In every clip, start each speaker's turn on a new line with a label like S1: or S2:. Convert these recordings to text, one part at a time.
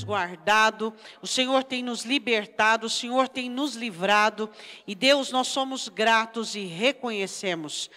S1: guardado, o Senhor tem nos libertado, o Senhor tem nos livrado. E Deus, nós somos gratos e reconhecemos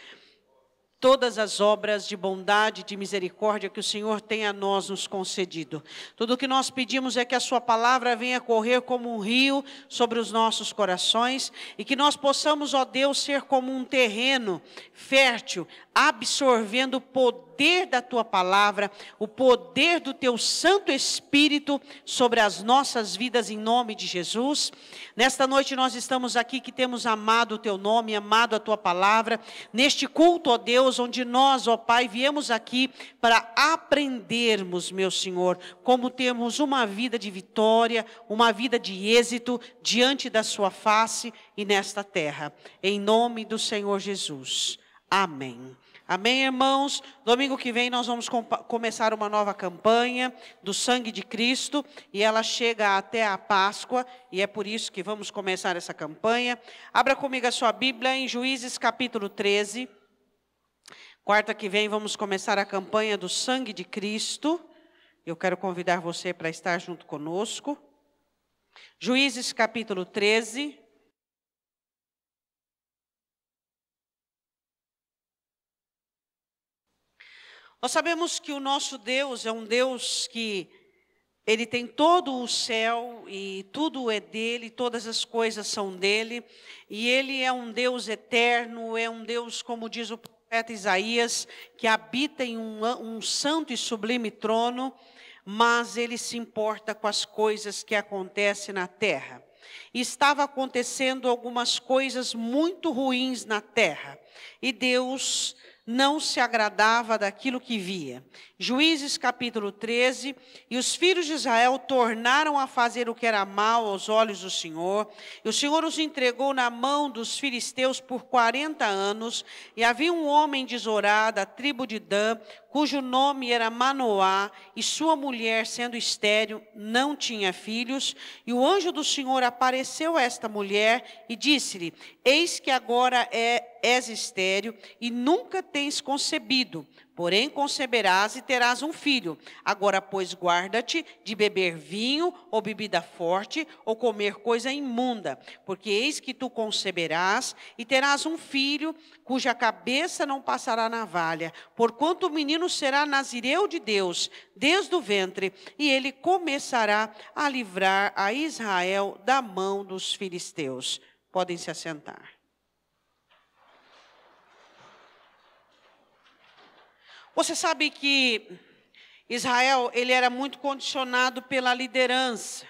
S1: todas as obras de bondade, de misericórdia que o Senhor tem a nós nos concedido. Tudo o que nós pedimos é que a sua palavra venha correr como um rio sobre os nossos corações e que nós possamos, ó Deus, ser como um terreno fértil, absorvendo o poder da tua palavra, o poder do teu Santo Espírito sobre as nossas vidas em nome de Jesus. Nesta noite nós estamos aqui que temos amado o teu nome, amado a tua palavra, neste culto, ó Deus, onde nós, ó Pai, viemos aqui para aprendermos, meu Senhor, como temos uma vida de vitória, uma vida de êxito diante da sua face e nesta terra. Em nome do Senhor Jesus. Amém. Amém, irmãos? Domingo que vem nós vamos começar uma nova campanha do Sangue de Cristo e ela chega até a Páscoa e é por isso que vamos começar essa campanha. Abra comigo a sua Bíblia em Juízes capítulo 13. Quarta que vem vamos começar a campanha do Sangue de Cristo. Eu quero convidar você para estar junto conosco. Juízes capítulo 13. Nós sabemos que o nosso Deus é um Deus que Ele tem todo o céu e tudo é dele, todas as coisas são dele. E Ele é um Deus eterno, é um Deus, como diz o profeta Isaías, que habita em um santo e sublime trono, mas Ele se importa com as coisas que acontecem na terra. E estava acontecendo algumas coisas muito ruins na terra. E Deus não se agradava daquilo que via. Juízes capítulo 13, e os filhos de Israel tornaram a fazer o que era mal aos olhos do Senhor, e o Senhor os entregou na mão dos filisteus por 40 anos, e havia um homem de Zorá, da tribo de Dan, cujo nome era Manoá, e sua mulher, sendo estéril, não tinha filhos, e o anjo do Senhor apareceu a esta mulher e disse-lhe: eis que agora és estéril e nunca tens concebido, porém conceberás e terás um filho. Agora, pois, guarda-te de beber vinho ou bebida forte ou comer coisa imunda, porque eis que tu conceberás e terás um filho cuja cabeça não passará navalha, porquanto o menino será nazireu de Deus desde o ventre, e ele começará a livrar a Israel da mão dos filisteus. Podem se assentar. Você sabe que Israel, ele era muito condicionado pela liderança.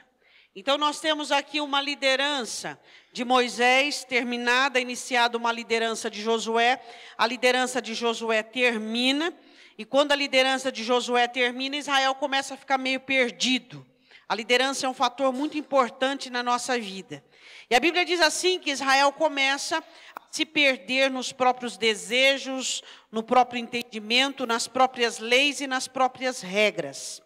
S1: Então nós temos aqui uma liderança de Moisés terminada, iniciada uma liderança de Josué. A liderança de Josué termina, e quando a liderança de Josué termina, Israel começa a ficar meio perdido. A liderança é um fator muito importante na nossa vida. E a Bíblia diz assim que Israel começa a se perder nos próprios desejos, no próprio entendimento, nas próprias leis e nas próprias regras.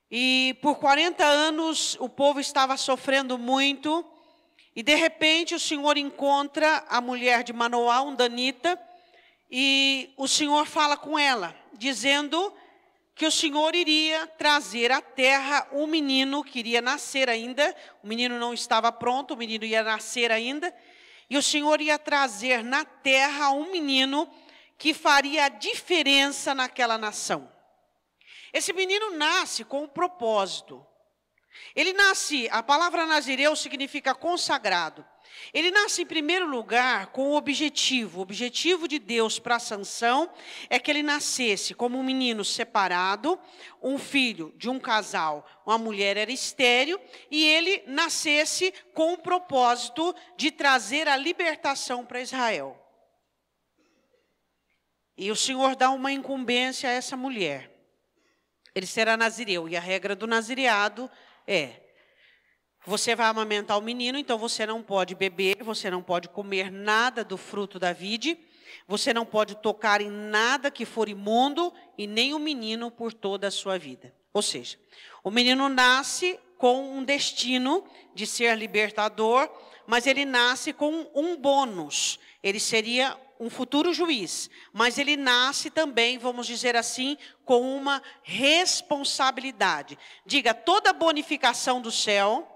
S1: E por 40 anos o povo estava sofrendo muito, e de repente o Senhor encontra a mulher de Manoá, um danita, e o Senhor fala com ela, dizendo que o Senhor iria trazer à terra um menino que iria nascer ainda. O menino não estava pronto, o menino ia nascer ainda. E o Senhor ia trazer na terra um menino que faria a diferença naquela nação. Esse menino nasce com um propósito. Ele nasce, a palavra nazireu significa consagrado. Ele nasce em primeiro lugar com o objetivo de Deus para Sansão é que ele nascesse como um menino separado, um filho de um casal, uma mulher era estéril, e ele nascesse com o propósito de trazer a libertação para Israel. E o Senhor dá uma incumbência a essa mulher. Ele será nazireu, e a regra do nazireado é: você vai amamentar o menino, então você não pode beber, você não pode comer nada do fruto da vide, você não pode tocar em nada que for imundo, e nem o menino por toda a sua vida. Ou seja, o menino nasce com um destino de ser libertador, mas ele nasce com um bônus. Ele seria um futuro juiz, mas ele nasce também, vamos dizer assim, com uma responsabilidade. Diga, toda bonificação do céu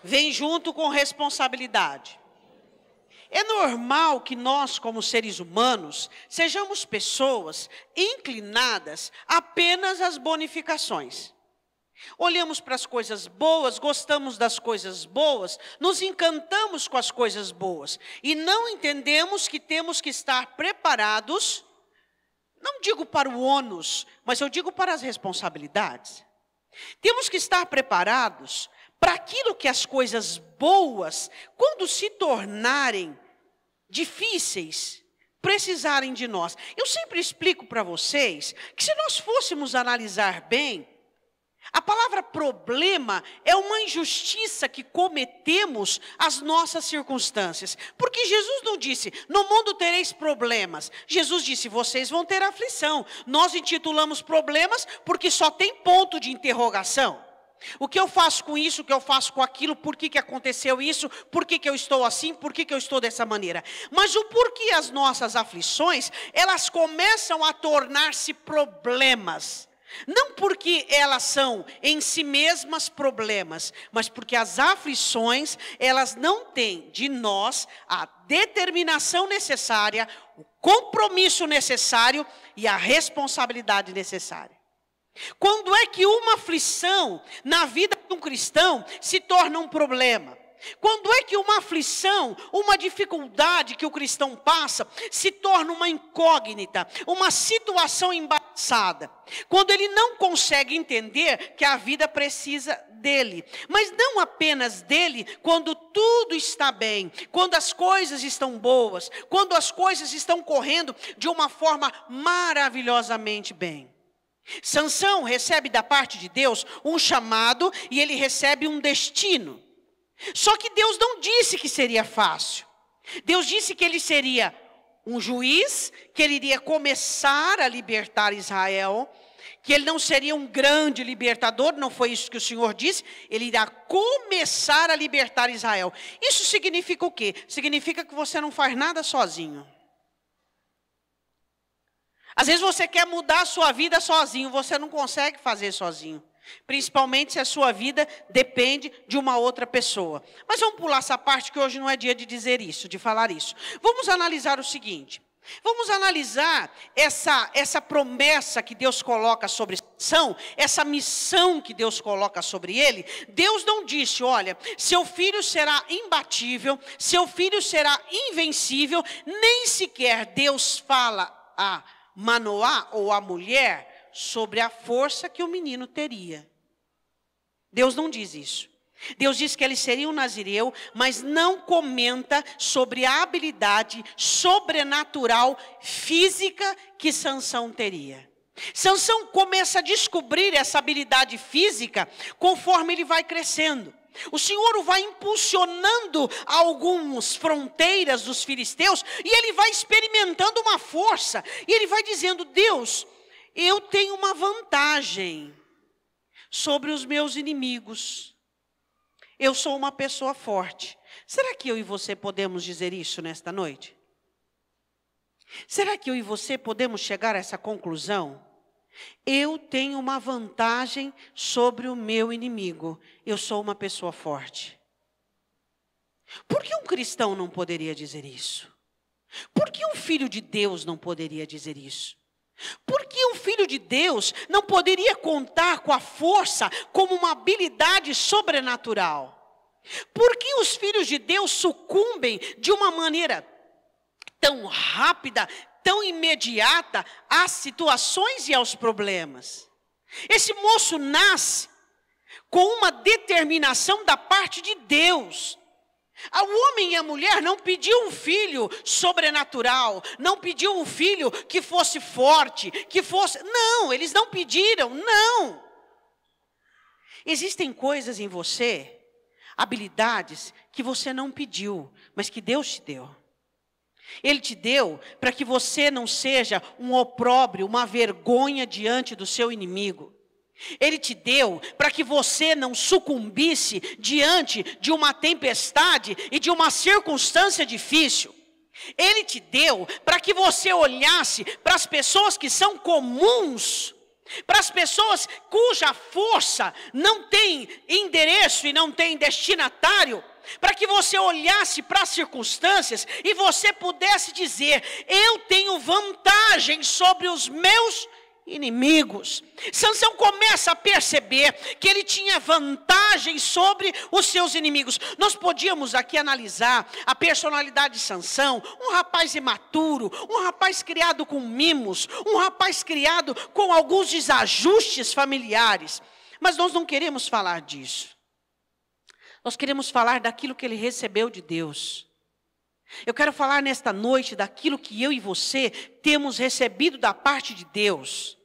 S1: vem junto com responsabilidade. É normal que nós, como seres humanos, sejamos pessoas inclinadas apenas às bonificações. Olhamos para as coisas boas, gostamos das coisas boas, nos encantamos com as coisas boas. E não entendemos que temos que estar preparados, não digo para o ônus, mas eu digo para as responsabilidades. Temos que estar preparados para aquilo que as coisas boas, quando se tornarem difíceis, precisarem de nós. Eu sempre explico para vocês que se nós fôssemos analisar bem, a palavra problema é uma injustiça que cometemos às nossas circunstâncias. Porque Jesus não disse, no mundo tereis problemas. Jesus disse, vocês vão ter aflição. Nós intitulamos problemas porque só tem ponto de interrogação. O que eu faço com isso, o que eu faço com aquilo, por que aconteceu isso, por que eu estou assim, por que eu estou dessa maneira. Mas o porquê as nossas aflições, elas começam a tornar-se problemas. Não porque elas são em si mesmas problemas, mas porque as aflições, elas não têm de nós a determinação necessária, o compromisso necessário e a responsabilidade necessária. Quando é que uma aflição na vida de um cristão se torna um problema? Quando é que uma aflição, uma dificuldade que o cristão passa, se torna uma incógnita, uma situação embaraçada? Quando ele não consegue entender que a vida precisa dele. Mas não apenas dele, quando tudo está bem, quando as coisas estão boas, quando as coisas estão correndo de uma forma maravilhosamente bem. Sansão recebe da parte de Deus um chamado e ele recebe um destino. Só que Deus não disse que seria fácil. Deus disse que ele seria um juiz, que ele iria começar a libertar Israel, que ele não seria um grande libertador, não foi isso que o Senhor disse, ele irá começar a libertar Israel. Isso significa o quê? Significa que você não faz nada sozinho. Às vezes você quer mudar a sua vida sozinho, você não consegue fazer sozinho. Principalmente se a sua vida depende de uma outra pessoa. Mas vamos pular essa parte que hoje não é dia de dizer isso, de falar isso. Vamos analisar o seguinte. Vamos analisar essa promessa que Deus coloca sobre Sansão, essa missão que Deus coloca sobre ele. Deus não disse, olha, seu filho será imbatível, seu filho será invencível. Nem sequer Deus fala a Manoá ou a mulher sobre a força que o menino teria. Deus não diz isso. Deus diz que ele seria um nazireu, mas não comenta sobre a habilidade sobrenatural física que Sansão teria. Sansão começa a descobrir essa habilidade física conforme ele vai crescendo. O Senhor o vai impulsionando algumas fronteiras dos filisteus e ele vai experimentando uma força. E ele vai dizendo, Deus, eu tenho uma vantagem sobre os meus inimigos. Eu sou uma pessoa forte. Será que eu e você podemos dizer isso nesta noite? Será que eu e você podemos chegar a essa conclusão? Eu tenho uma vantagem sobre o meu inimigo. Eu sou uma pessoa forte. Por que um cristão não poderia dizer isso? Por que um filho de Deus não poderia dizer isso? Por que um filho de Deus não poderia contar com a força como uma habilidade sobrenatural? Por que os filhos de Deus sucumbem de uma maneira tão rápida, tão imediata às situações e aos problemas? Esse moço nasce com uma determinação da parte de Deus. O homem e a mulher não pediu um filho sobrenatural, não pediu um filho que fosse forte, que fosse... Não, eles não pediram, não. Existem coisas em você, habilidades, que você não pediu, mas que Deus te deu. Ele te deu para que você não seja um opróbrio, uma vergonha diante do seu inimigo. Ele te deu para que você não sucumbisse diante de uma tempestade e de uma circunstância difícil. Ele te deu para que você olhasse para as pessoas que são comuns, para as pessoas cuja força não tem endereço e não tem destinatário, para que você olhasse para as circunstâncias e você pudesse dizer: eu tenho vantagem sobre os meus inimigos. Sansão começa a perceber que ele tinha vantagem sobre os seus inimigos. Nós podíamos aqui analisar a personalidade de Sansão, um rapaz imaturo, um rapaz criado com mimos, um rapaz criado com alguns desajustes familiares. Mas nós não queremos falar disso. Nós queremos falar daquilo que ele recebeu de Deus. Eu quero falar nesta noite daquilo que eu e você temos recebido da parte de Deus.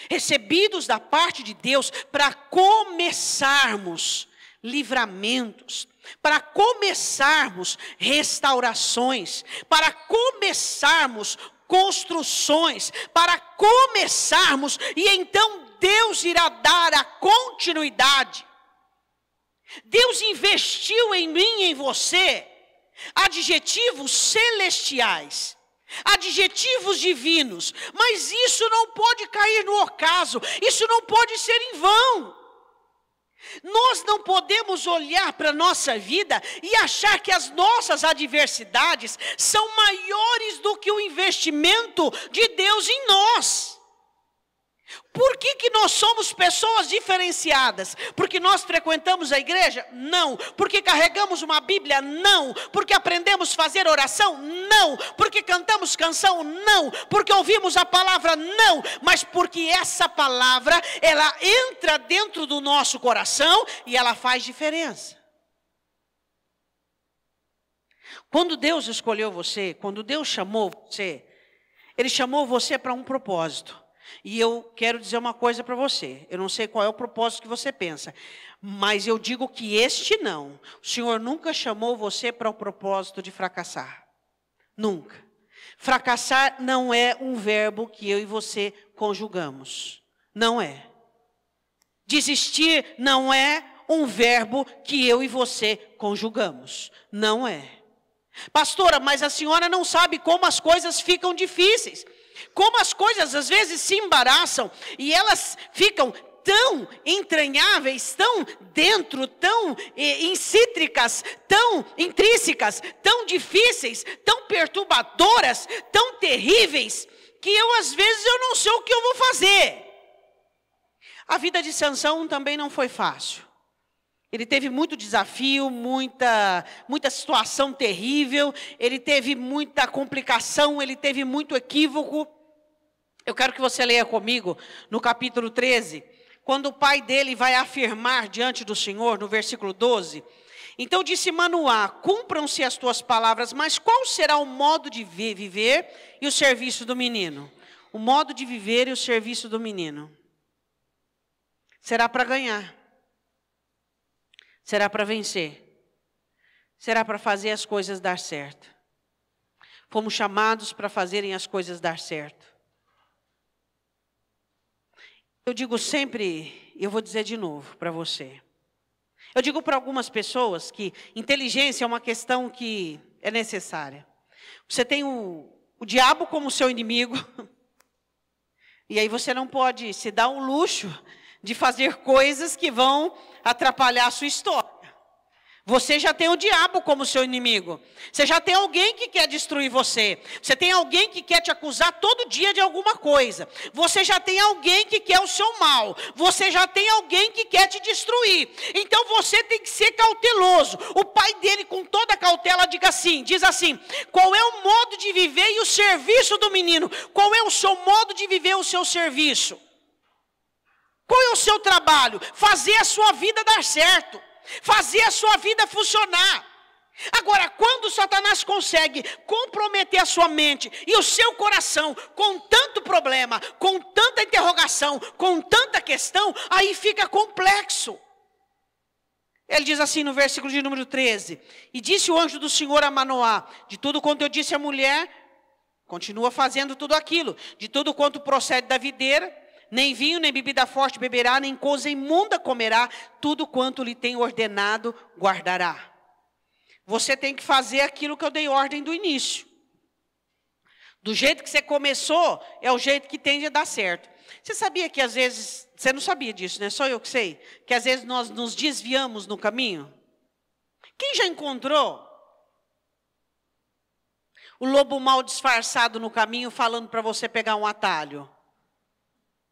S1: Recebidos da parte de Deus para começarmos livramentos, para começarmos restaurações, para começarmos construções, para começarmos, e então Deus irá dar a continuidade. Deus investiu em mim e em você adjetivos celestiais, adjetivos divinos, mas isso não pode cair no ocaso, isso não pode ser em vão. Nós não podemos olhar para a nossa vida e achar que as nossas adversidades são maiores do que o investimento de Deus em nós. Por que nós somos pessoas diferenciadas? Porque nós frequentamos a igreja? Não. Porque carregamos uma Bíblia? Não. Porque aprendemos a fazer oração? Não. Porque cantamos canção? Não. Porque ouvimos a palavra? Não. Mas porque essa palavra, ela entra dentro do nosso coração e ela faz diferença. Quando Deus escolheu você, quando Deus chamou você, Ele chamou você para um propósito. E eu quero dizer uma coisa para você. Eu não sei qual é o propósito que você pensa, mas eu digo que este não. O Senhor nunca chamou você para o propósito de fracassar. Nunca. Fracassar não é um verbo que eu e você conjugamos. Não é. Desistir não é um verbo que eu e você conjugamos. Não é. Pastora, mas a senhora não sabe como as coisas ficam difíceis. Como as coisas às vezes se embaraçam e elas ficam tão entranháveis, tão dentro, tão incítricas, tão intrínsecas, tão difíceis, tão perturbadoras, tão terríveis, que às vezes eu não sei o que eu vou fazer. A vida de Sansão também não foi fácil. Ele teve muito desafio, muita situação terrível, ele teve muita complicação, ele teve muito equívoco. Eu quero que você leia comigo no capítulo 13, quando o pai dele vai afirmar diante do Senhor, no versículo 12. Então disse Manoá: cumpram-se as tuas palavras, mas qual será o modo de viver e o serviço do menino? O modo de viver e o serviço do menino será para ganhar. Será para vencer. Será para fazer as coisas dar certo. Fomos chamados para fazerem as coisas dar certo. Eu digo sempre, e eu vou dizer de novo para você. Eu digo para algumas pessoas que inteligência é uma questão que é necessária. Você tem o diabo como seu inimigo. E aí você não pode se dar o luxo de fazer coisas que vão atrapalhar a sua história. Você já tem o diabo como seu inimigo. Você já tem alguém que quer destruir você. Você tem alguém que quer te acusar todo dia de alguma coisa. Você já tem alguém que quer o seu mal. Você já tem alguém que quer te destruir. Então você tem que ser cauteloso. O pai dele, com toda a cautela, diz assim: qual é o modo de viver e o serviço do menino? Qual é o seu modo de viver, o seu serviço? Qual é o seu trabalho? Fazer a sua vida dar certo. Fazer a sua vida funcionar. Agora, quando Satanás consegue comprometer a sua mente e o seu coração com tanto problema, com tanta interrogação, com tanta questão, aí fica complexo. Ele diz assim no versículo de número 13: e disse o anjo do Senhor a Manoá: de tudo quanto eu disse à mulher, continua fazendo tudo aquilo. De tudo quanto procede da videira, nem vinho, nem bebida forte beberá, nem coisa imunda comerá, tudo quanto lhe tem ordenado guardará. Você tem que fazer aquilo que eu dei ordem do início. Do jeito que você começou, é o jeito que tende a dar certo. Você sabia que às vezes, você não sabia disso, né? Só eu que sei, que às vezes nós nos desviamos no caminho? Quem já encontrou o lobo mal disfarçado no caminho falando para você pegar um atalho?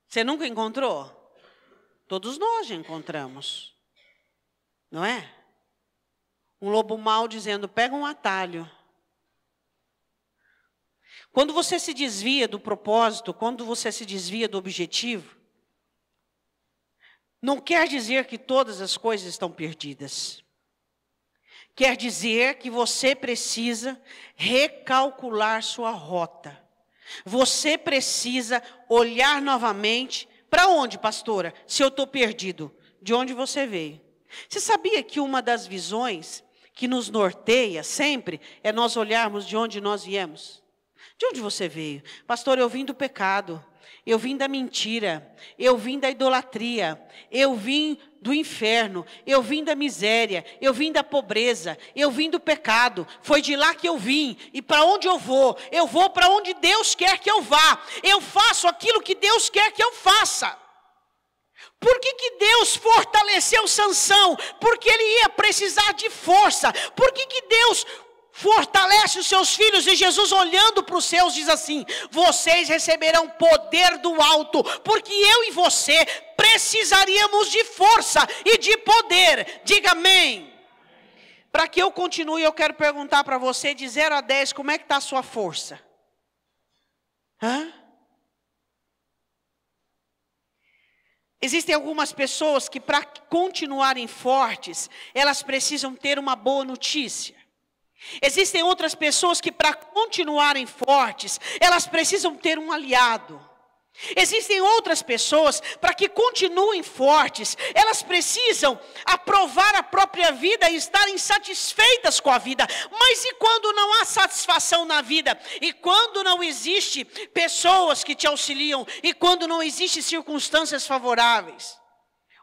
S1: Você nunca encontrou? Todos nós já encontramos, não é? Um lobo mau dizendo, pega um atalho. Quando você se desvia do propósito, quando você se desvia do objetivo, não quer dizer que todas as coisas estão perdidas. Quer dizer que você precisa recalcular sua rota. Você precisa olhar novamente. Para onde, pastora? Se eu estou perdido, de onde você veio? Você sabia que uma das visões que nos norteia sempre é nós olharmos de onde nós viemos? De onde você veio? Pastor, eu vim do pecado, eu vim da mentira, eu vim da idolatria, eu vim do inferno, eu vim da miséria, eu vim da pobreza, eu vim do pecado, foi de lá que eu vim. E para onde eu vou? Eu vou para onde Deus quer que eu vá. Eu faço aquilo que Deus quer que eu faça. Por que Deus fortaleceu Sansão? Porque ele ia precisar de força. Por que Deus fortalece os seus filhos? E Jesus, olhando para os seus, diz assim: vocês receberão poder do alto, porque eu e você precisaríamos de força e de poder. Diga amém. Para que eu continue, eu quero perguntar para você, de 0 a 10, como é que está a sua força? Existem algumas pessoas que, para continuarem fortes, elas precisam ter uma boa notícia. Existem outras pessoas que, para continuarem fortes, elas precisam ter um aliado. Existem outras pessoas, para que continuem fortes, elas precisam aprovar a própria vida e estarem satisfeitas com a vida. Mas e quando não há satisfação na vida? E quando não existe pessoas que te auxiliam? E quando não existem circunstâncias favoráveis?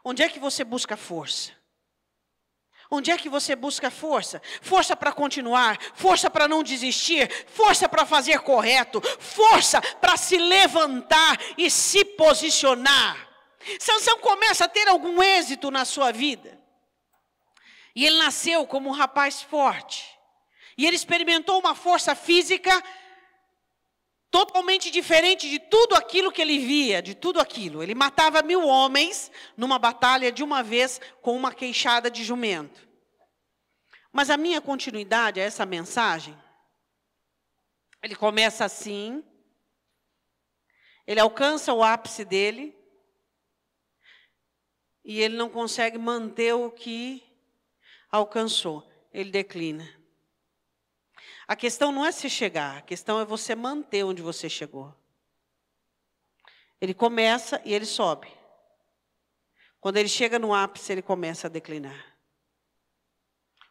S1: Onde é que você busca força? Onde é que você busca força? Força para continuar, força para não desistir, força para fazer correto, força para se levantar e se posicionar. Sansão começa a ter algum êxito na sua vida. E ele nasceu como um rapaz forte. E ele experimentou uma força física totalmente diferente de tudo aquilo que ele via, de tudo aquilo. Ele matava 1000 homens numa batalha de uma vez com uma queixada de jumento. Mas a minha continuidade a essa mensagem, ele começa assim, ele alcança o ápice dele, e ele não consegue manter o que alcançou, ele declina. A questão não é se chegar, a questão é você manter onde você chegou. Ele começa e ele sobe. Quando ele chega no ápice, ele começa a declinar.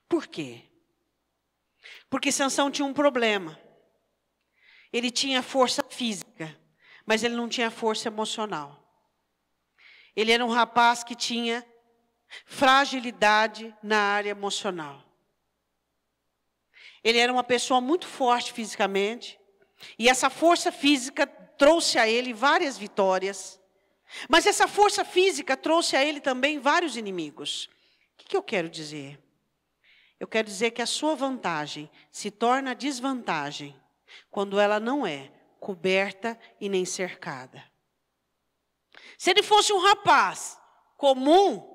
S1: Por quê? Porque Sansão tinha um problema. Ele tinha força física, mas ele não tinha força emocional. Ele era um rapaz que tinha fragilidade na área emocional. Ele era uma pessoa muito forte fisicamente, e essa força física trouxe a ele várias vitórias, mas essa força física trouxe a ele também vários inimigos. O que eu quero dizer? Eu quero dizer que a sua vantagem se torna desvantagem quando ela não é coberta e nem cercada. Se ele fosse um rapaz comum,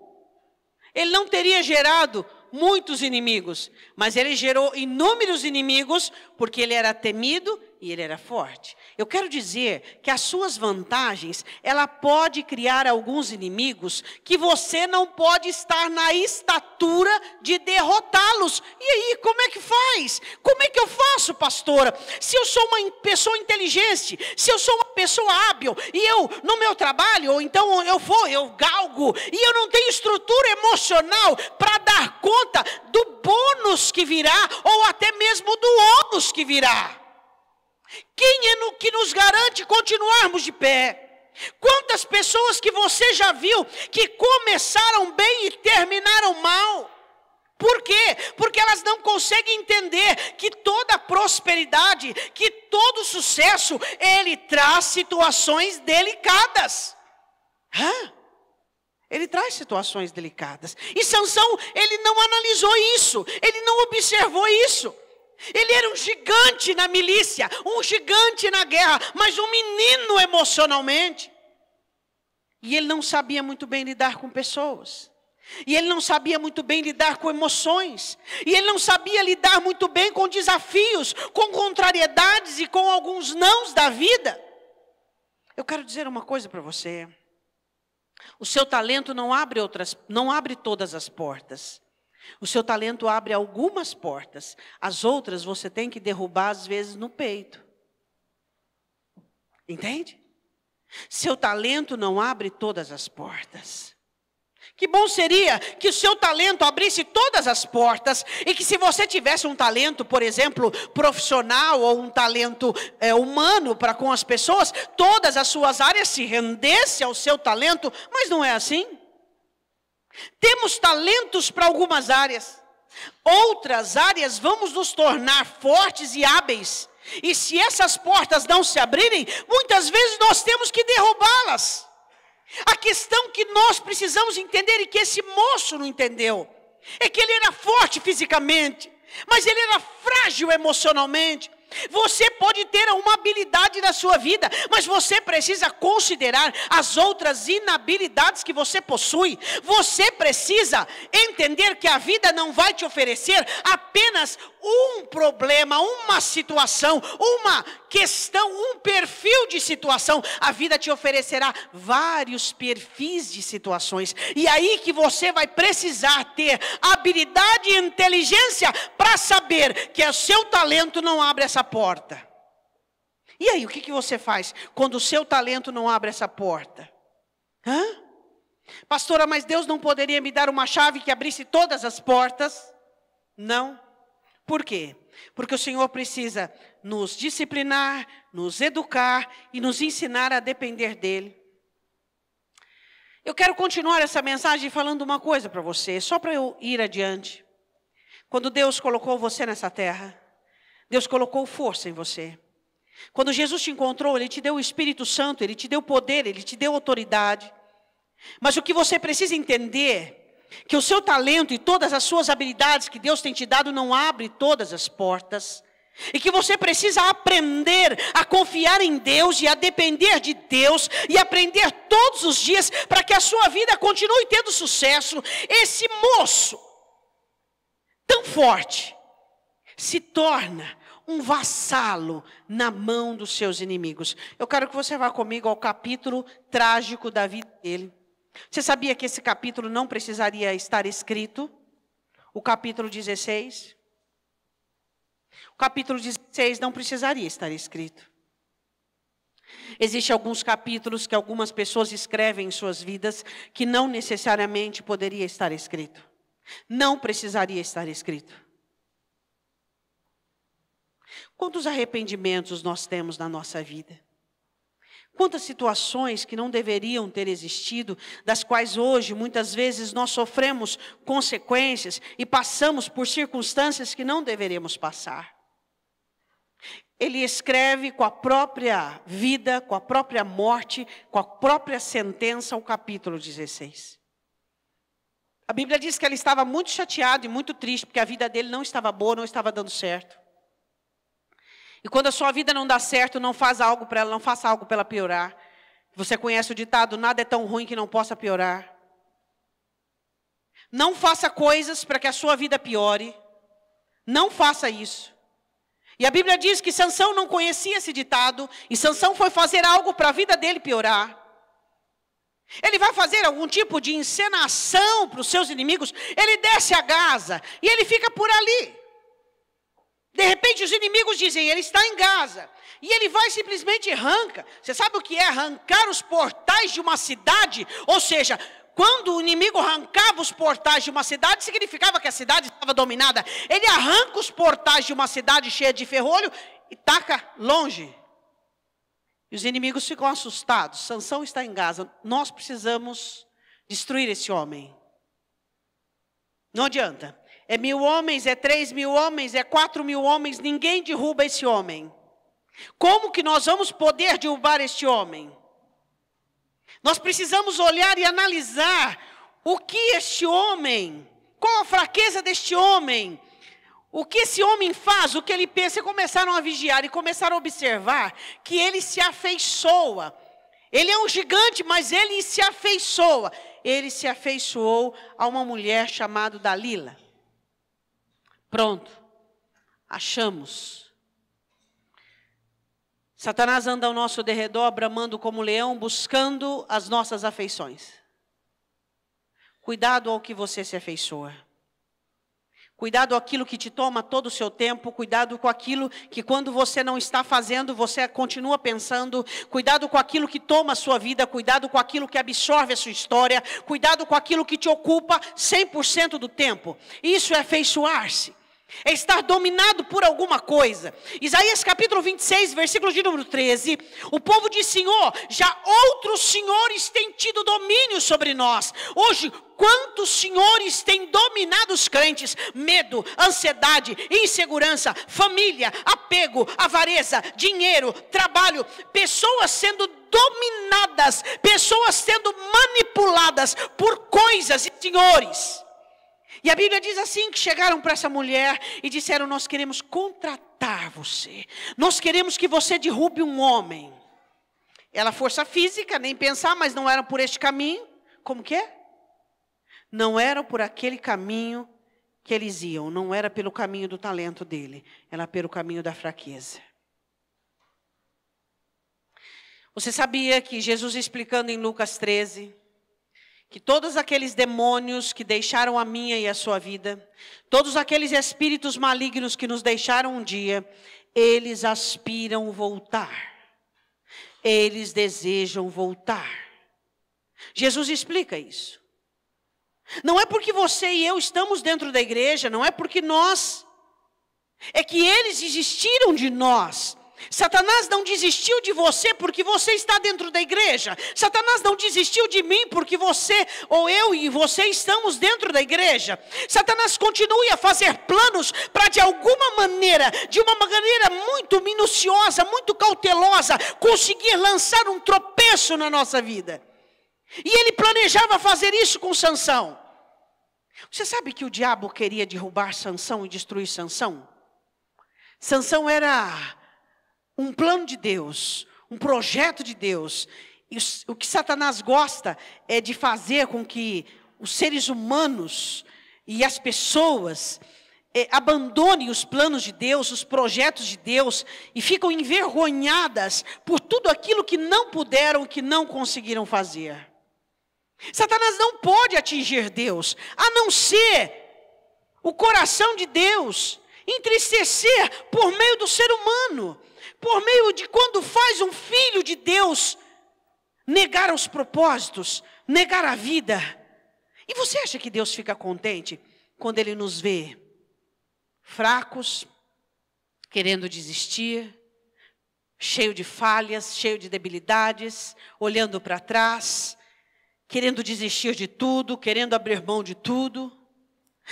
S1: ele não teria gerado muitos inimigos, mas ele gerou inúmeros inimigos porque ele era temido e ele era forte. Eu quero dizer que as suas vantagens, ela pode criar alguns inimigos que você não pode estar na estatura de derrotá-los. E aí, como é que faz? Como é que eu faço, pastora? Se eu sou uma pessoa inteligente, se eu sou uma pessoa hábil, e eu, no meu trabalho, ou então eu galgo, e eu não tenho estrutura emocional para dar conta do bônus que virá, ou até mesmo do ônus que virá. Quem é que nos garante continuarmos de pé? Quantas pessoas que você já viu que começaram bem e terminaram mal? Por quê? Porque elas não conseguem entender que toda prosperidade, que todo sucesso, ele traz situações delicadas. Ele traz situações delicadas. E Sansão, ele não analisou isso, ele não observou isso. Ele era um gigante na milícia, um gigante na guerra, mas um menino emocionalmente. E ele não sabia muito bem lidar com pessoas. E ele não sabia muito bem lidar com emoções. E ele não sabia lidar muito bem com desafios, com contrariedades e com alguns nãos da vida. Eu quero dizer uma coisa para você. O seu talento não abre todas as portas. O seu talento abre algumas portas. As outras você tem que derrubar às vezes no peito. Entende? Seu talento não abre todas as portas. Que bom seria que o seu talento abrisse todas as portas e que se você tivesse um talento, por exemplo, profissional ou um talento humano para com as pessoas, todas as suas áreas se rendessem ao seu talento, mas não é assim. Temos talentos para algumas áreas, outras áreas vamos nos tornar fortes e hábeis. E se essas portas não se abrirem, muitas vezes nós temos que derrubá-las. A questão que nós precisamos entender e que esse moço não entendeu, é que ele era forte fisicamente, mas ele era frágil emocionalmente. Você pode ter uma habilidade na sua vida, mas você precisa considerar as outras inabilidades que você possui. Você precisa entender que a vida não vai te oferecer apenas um problema, uma situação, uma questão, um perfil de situação. A vida te oferecerá vários perfis de situações. E aí que você vai precisar ter habilidade e inteligência para saber que o seu talento não abre essa porta. E aí, o que você faz quando o seu talento não abre essa porta? Pastora, mas Deus não poderia me dar uma chave que abrisse todas as portas? Não. Por quê? Porque o Senhor precisa nos disciplinar, nos educar e nos ensinar a depender dEle. Eu quero continuar essa mensagem falando uma coisa para você, só para eu ir adiante. Quando Deus colocou você nessa terra, Deus colocou força em você. Quando Jesus te encontrou, Ele te deu o Espírito Santo, Ele te deu poder, Ele te deu autoridade. Mas o que você precisa entender, que o seu talento e todas as suas habilidades que Deus tem te dado não abre todas as portas. E que você precisa aprender a confiar em Deus e a depender de Deus. E aprender todos os dias para que a sua vida continue tendo sucesso. Esse moço, tão forte, se torna um vassalo na mão dos seus inimigos. Eu quero que você vá comigo ao capítulo trágico da vida dele. Você sabia que esse capítulo não precisaria estar escrito? O capítulo 16. O capítulo 16 não precisaria estar escrito. Existem alguns capítulos que algumas pessoas escrevem em suas vidas que não necessariamente poderia estar escrito. Não precisaria estar escrito. Quantos arrependimentos nós temos na nossa vida? Quantas situações que não deveriam ter existido, das quais hoje, muitas vezes, nós sofremos consequências e passamos por circunstâncias que não deveríamos passar. Ele escreve com a própria vida, com a própria morte, com a própria sentença, o capítulo 16. A Bíblia diz que ele estava muito chateado e muito triste, porque a vida dele não estava boa, não estava dando certo. E quando a sua vida não dá certo, não faça algo para ela piorar. Você conhece o ditado, nada é tão ruim que não possa piorar. Não faça coisas para que a sua vida piore. Não faça isso. E a Bíblia diz que Sansão não conhecia esse ditado, e Sansão foi fazer algo para a vida dele piorar. Ele vai fazer algum tipo de encenação para os seus inimigos. Ele desce a Gaza e ele fica por ali. De repente os inimigos dizem, ele está em Gaza. E ele vai simplesmente arranca. Você sabe o que é arrancar os portais de uma cidade? Ou seja, quando o inimigo arrancava os portais de uma cidade, significava que a cidade estava dominada. Ele arranca os portais de uma cidade cheia de ferrolho e taca longe. E os inimigos ficam assustados. Sansão está em Gaza. Nós precisamos destruir esse homem. Não adianta. É 1000 homens, é 3.000 homens, é 4.000 homens. Ninguém derruba esse homem. Como que nós vamos poder derrubar este homem? Nós precisamos olhar e analisar o que este homem, qual a fraqueza deste homem, o que esse homem faz, o que ele pensa. E começaram a vigiar e começaram a observar que ele se afeiçoa. Ele é um gigante, mas ele se afeiçoa. Ele se afeiçoou a uma mulher chamada Dalila. Pronto, achamos. Satanás anda ao nosso derredor, bramando como leão, buscando as nossas afeições. Cuidado ao que você se afeiçoa. Cuidado com aquilo que te toma todo o seu tempo. Cuidado com aquilo que quando você não está fazendo, você continua pensando. Cuidado com aquilo que toma a sua vida. Cuidado com aquilo que absorve a sua história. Cuidado com aquilo que te ocupa 100% do tempo. Isso é afeiçoar-se. É estar dominado por alguma coisa. Isaías capítulo 26, versículo de número 13. O povo diz: Senhor, já outros senhores têm tido domínio sobre nós. Hoje, quantos senhores têm dominado os crentes? Medo, ansiedade, insegurança, família, apego, avareza, dinheiro, trabalho. Pessoas sendo dominadas, pessoas sendo manipuladas por coisas e senhores. E a Bíblia diz assim, que chegaram para essa mulher e disseram: nós queremos contratar você. Nós queremos que você derrube um homem. Ela, força física, nem pensar, mas não eram por este caminho. Como que é? Não eram por aquele caminho que eles iam. Não era pelo caminho do talento dele. Era pelo caminho da fraqueza. Você sabia que Jesus, explicando em Lucas 13... que todos aqueles demônios que deixaram a minha e a sua vida, todos aqueles espíritos malignos que nos deixaram um dia, eles aspiram voltar. Eles desejam voltar. Jesus explica isso. Não é porque você e eu estamos dentro da igreja, não é porque nós, é que eles desistiram de nós. Satanás não desistiu de você porque você está dentro da igreja. Satanás não desistiu de mim porque você, ou eu e você estamos dentro da igreja. Satanás continua a fazer planos para de alguma maneira, de uma maneira muito minuciosa, muito cautelosa, conseguir lançar um tropeço na nossa vida. E ele planejava fazer isso com Sansão. Você sabe que o diabo queria derrubar Sansão e destruir Sansão? Sansão era um plano de Deus, um projeto de Deus. E o que Satanás gosta é de fazer com que os seres humanos e as pessoas abandonem os planos de Deus, os projetos de Deus, e ficam envergonhadas por tudo aquilo que não puderam, que não conseguiram fazer. Satanás não pode atingir Deus, a não ser o coração de Deus entristecer por meio do ser humano. Por meio de quando faz um filho de Deus negar os propósitos, negar a vida. E você acha que Deus fica contente quando Ele nos vê fracos, querendo desistir, cheio de falhas, cheio de debilidades, olhando para trás, querendo desistir de tudo, querendo abrir mão de tudo?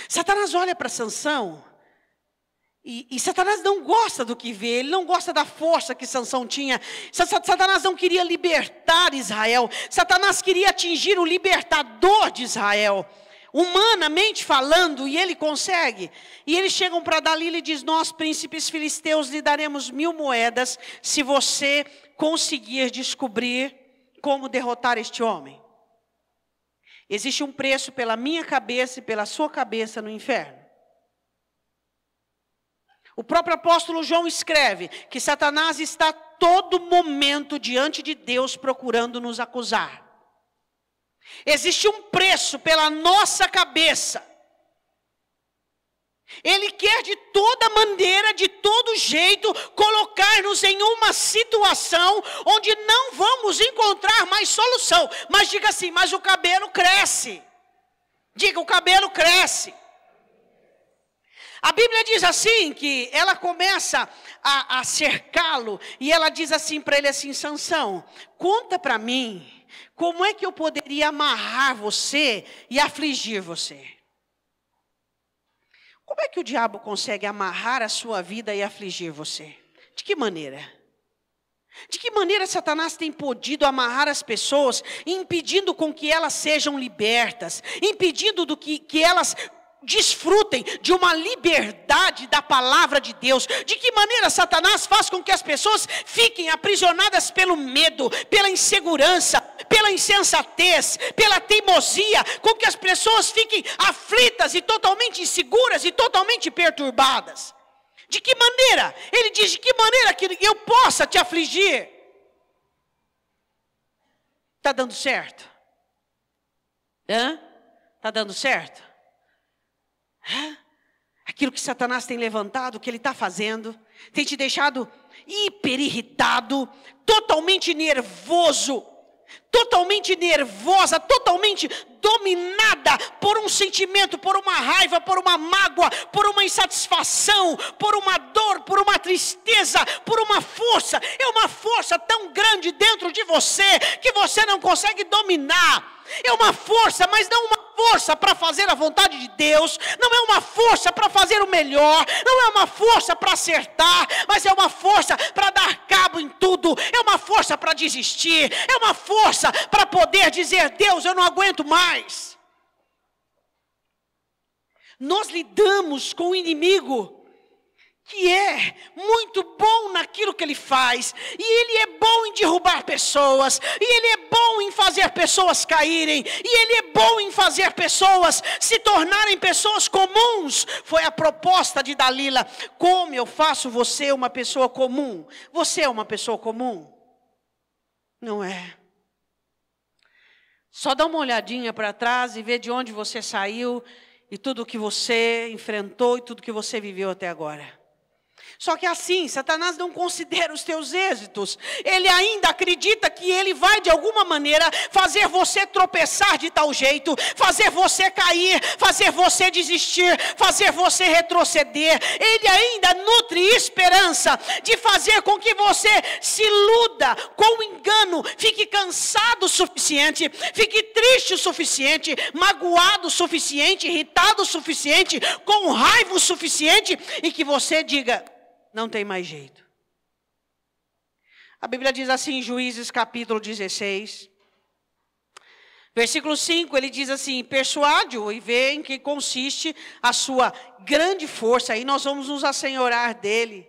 S1: Satanás olha para Sansão. E Satanás não gosta do que vê, ele não gosta da força que Sansão tinha. Satanás não queria libertar Israel, Satanás queria atingir o libertador de Israel, humanamente falando, e ele consegue. E eles chegam para Dalila e diz: nós, príncipes filisteus, lhe daremos 1000 moedas se você conseguir descobrir como derrotar este homem. Existe um preço pela minha cabeça e pela sua cabeça no inferno. O próprio apóstolo João escreve que Satanás está a todo momento diante de Deus procurando nos acusar. Existe um preço pela nossa cabeça. Ele quer de toda maneira, de todo jeito, colocar-nos em uma situação onde não vamos encontrar mais solução. Mas diga assim: mas o cabelo cresce. Diga: o cabelo cresce. A Bíblia diz assim, que ela começa a cercá-lo, e ela diz assim para ele assim: Sansão, conta para mim, como é que eu poderia amarrar você e afligir você? Como é que o diabo consegue amarrar a sua vida e afligir você? De que maneira? De que maneira Satanás tem podido amarrar as pessoas, impedindo com que elas sejam libertas, impedindo que elas desfrutem de uma liberdade da palavra de Deus. De que maneira Satanás faz com que as pessoas fiquem aprisionadas pelo medo, pela insegurança, pela insensatez, pela teimosia, com que as pessoas fiquem aflitas e totalmente inseguras e totalmente perturbadas. De que maneira? Ele diz, de que maneira que eu possa te afligir? Está dando certo? Está dando certo? Aquilo que Satanás tem levantado, o que ele está fazendo, tem te deixado hiper irritado, totalmente nervoso, totalmente nervosa, totalmente dominada por um sentimento, por uma raiva, por uma mágoa, por uma insatisfação, por uma dor, por uma tristeza, por uma força. É uma força tão grande dentro de você que você não consegue dominar. É uma força, mas não uma força para fazer a vontade de Deus, não é uma força para fazer o melhor, não é uma força para acertar, mas é uma força para dar cabo em tudo, é uma força para desistir, é uma força para poder dizer, Deus, eu não aguento mais. Nós lidamos com o inimigo, que é muito bom naquilo que ele faz, e ele é bom em derrubar pessoas, e ele é bom em fazer pessoas caírem, e ele é bom em fazer pessoas se tornarem pessoas comuns. Foi a proposta de Dalila: como eu faço você uma pessoa comum? Você é uma pessoa comum? Não é. Só dá uma olhadinha para trás e vê de onde você saiu, e tudo que você enfrentou, e tudo que você viveu até agora. Só que assim, Satanás não considera os teus êxitos. Ele ainda acredita que ele vai de alguma maneira fazer você tropeçar de tal jeito, fazer você cair, fazer você desistir, fazer você retroceder. Ele ainda nutre esperança de fazer com que você se iluda com o engano, fique cansado o suficiente, fique triste o suficiente, magoado o suficiente, irritado o suficiente, com raiva o suficiente, e que você diga, não tem mais jeito. A Bíblia diz assim em Juízes capítulo 16, versículo 5, ele diz assim: persuade-o e vê em que consiste a sua grande força. Aí nós vamos nos assenhorar dele.